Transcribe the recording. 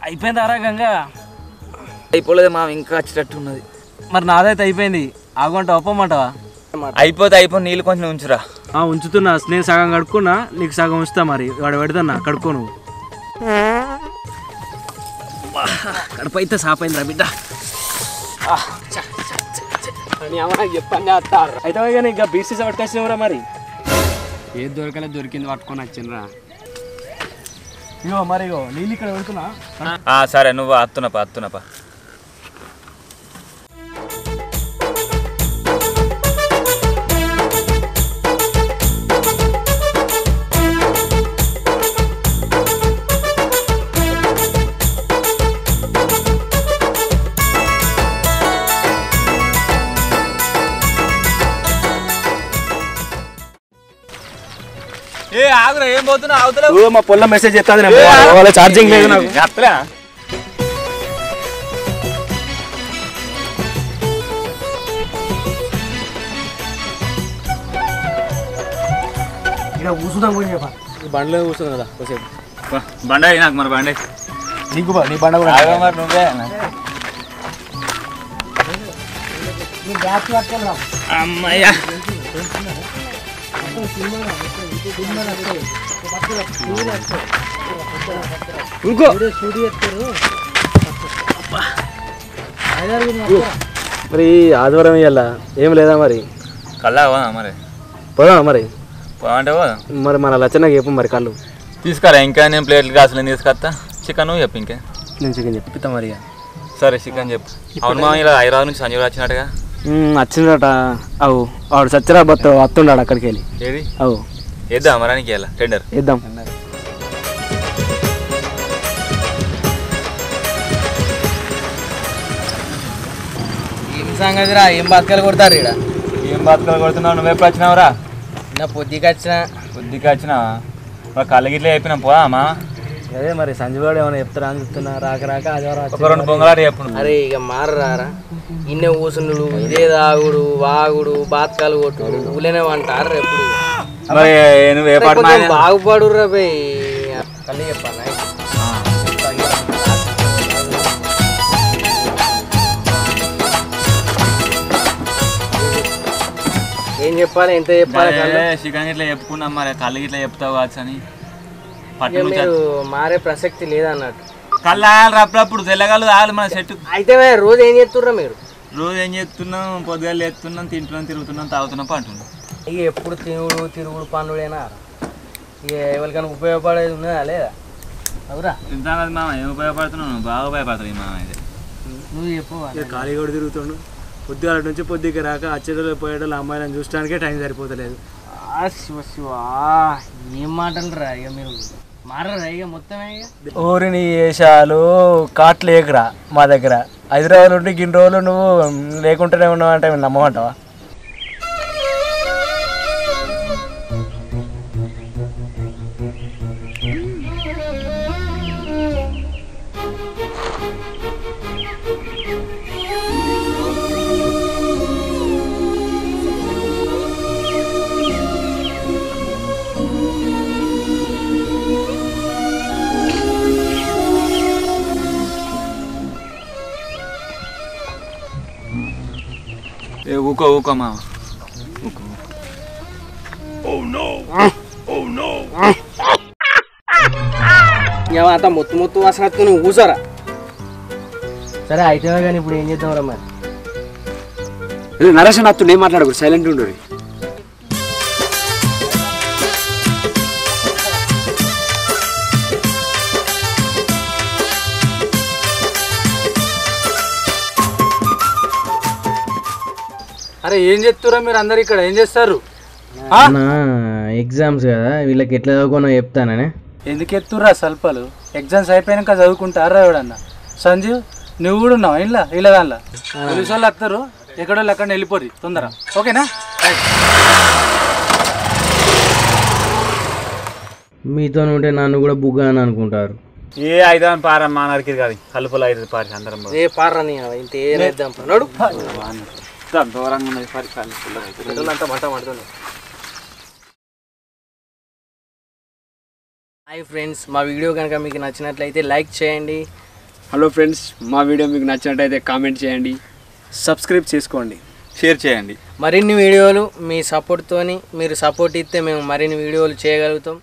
అయిపోయింది ఆరా గంగా అయిపోలేదు మా ఇంకా వచ్చేటట్టు ఉన్నది మరి నాదైతే అయిపోయింది ఆగుంటా ఒప్పమంటావా అయిపోతే నీళ్ళు కొంచెం ఉంచురా ఉంచుతున్నా నేను సగం కడుక్కున్నా నీకు సగం ఉంచుతా మరి వాడు పెడతాన్నా కడుక్కో నువ్వు కడుపు అయితే సాపైందిరా బిడ్డ చెప్పండి అయితే కానీ ఇంకా బీసీ పట్టుకొచ్చినవరా మరి ఏది దొరకలే దొరికింది పట్టుకొని వచ్చిండ్రా ఇగో మరి ఇగో నీళ్ళు ఇక్కడ పెడుతున్నా సరే నువ్వు అత్తునపా ఆగురా ఏం పోతున్నా అవతల మా పొల్ల మెసేజ్ చేస్తాను ఛార్జింగ్ లేదు నాకు అత్తలే ఇక్కడ కూర్చుందాం కొంచెం చెప్ప ఈ బండ్లో కూర్చుంది కదా కొంచెం బండ నాకు మరి బండి నీకు నీ బండ కూడా మరి నువ్వే అమ్మయ్యా ఇంకో మరి ఆదివారం ఇయ్యాల ఏం లేదా మరి కళ్ళా మరి పోదా మరి పోదంటే పోదాం మరి మన లచ్చనకి చెప్పు మరి కళ్ళు తీసుకురా ఇంకా నేను ప్లేట్లు గ్లాసులు తీసుకొస్తా చికెన్ చెప్పు ఇంకా నేను చికెన్ చెప్తా మరి సరే చికెన్ చెప్పు అవును మా ఇలా హైదరాబాద్ నుంచి సంజయ్ వచ్చినట్టుగా వచ్చిందట అవు వాడు సచ్చరా బొత్త వస్తుండాడు అక్కడికి వెళ్ళి ఏది అవు వేద్దాం మరానికి వెళ్ళా టెండర్ వేద్దాం ఏం సంగతిరా ఏం బతకాలు కొడతారు ఇక్కడ ఏం బతుకలు కొడుతున్నావు నువ్వు ఎప్పుడు వచ్చినావురా నా పొద్దుకి వచ్చినావా మరి కళ్ళ గిట్ల చెప్పినాం పోదామా అదే మరి సంజయ్ గారు ఏమైనా చెప్తారా అని చెప్తున్నా రాక ఆదివారం ఒక రెండు పొంగలాడు చెప్పు అరే ఇక మారరారా ఇన్నే కూసుండు ఇదే తాగుడు వాగుడు బాతకాలు కొట్టుడు ఊలేనే అంటారు ఎప్పుడు మరి నువ్వు ఏ పాట బాగుపడు రా పోయి కళ్ళు చెప్పాను ఏం చెప్పాలి ఎంత చెప్పాలి చికెన్ గిట్లా చెప్పుకున్నాం మరి కళ్ళు గిట్లా చెప్తావు కావచ్చు అని మీరు మారే ప్రసక్తి లేదన్నట్టు కళ్ళు ఆయాలి అప్పుడప్పుడు తెల్లగాళ్ళు ఆయాలి మన చెట్టు అయితే రోజు ఏం చేస్తుర్రా మీరు రోజు ఏం చేస్తున్నాం పొద్దుగాలు ఎత్తున్నాం తింటున్నాం తిరుగుతున్నాం తాగుతున్నాం పంటున్నాం ఇక ఎప్పుడు తిరుగుడు పనుడేనా ఇక ఎవరికైనా ఉపయోగపడేది ఉన్నదా లేదా అవురా తింటా కదా మామ ఏం ఉపయోగపడుతున్నావు నువ్వు బాగా ఉపయోగపడుతుంది మామ ఇది నువ్వు చెప్పు ఖాళీ కూడా తిరుగుతుండు పొద్దుగాల నుంచి పొద్దుకి రాక వచ్చేటోళ్ళు పోయేటోళ్ళు అమ్మాయిలను చూడటానికే టైం సరిపోతలేదు శివ శివ ఏం మాటలు రా ఇక మీరు మారరా ఇక మొత్తమే ఇక ఊరిని వేషాలు కాట్లు లేకరా మా దగ్గర హైదరాబాద్ నుండి గిన్ని రోజులు నువ్వు లేకుంటూనే ఉన్నావు అంటే నమ్మమంటావా ఊకో మామ అంతా మొత్తం వాసన నువ్వు కూసారా సరే అయితే కానీ ఇప్పుడు ఏం చేద్దాం రా మరి నరేష్ నాతో ఏం మాట్లాడకూడదు సైలెంట్ ఉండు అరే ఏం చెప్తారా మీరు అందరు ఇక్కడ ఏం చేస్తారు ఎగ్జామ్స్ కదా వీళ్ళకి ఎట్లా చదువుకున్నా చెప్తాననే ఎందుకు ఎత్తుర్రా సల్పలు ఎగ్జామ్స్ అయిపోయాక చదువుకుంటారా ఎవడన్నా సంజీవ్ నువ్వు కూడా ఉన్నావు ఇలా దానిలో పోలీసు వాళ్ళు వస్తారు ఎక్కడో అక్కడ వెళ్ళిపోరు తొందర ఓకేనా మీతో ఉంటే నన్ను కూడా బుగ్గ అని అనుకుంటారు ఏ అయితే పారమ్మా నరికి కాదు కలుపులు అయితే పారి అందరం ఏ పారని ఇంత ఏద్దాం నడు దూరంగా ఉన్నది పారి అంతా మంట పడుతుంది. హాయ్ ఫ్రెండ్స్, మా వీడియో కనుక మీకు నచ్చినట్లయితే లైక్ చేయండి, హలో ఫ్రెండ్స్, మా వీడియో మీకు నచ్చినట్టయితే కామెంట్ చేయండి, సబ్స్క్రైబ్ చేసుకోండి, షేర్ చేయండి. మరిన్ని వీడియోలు మీ సపోర్ట్తోని మీరు సపోర్ట్ ఇస్తే మేము మరిన్ని వీడియోలు చేయగలుగుతాం.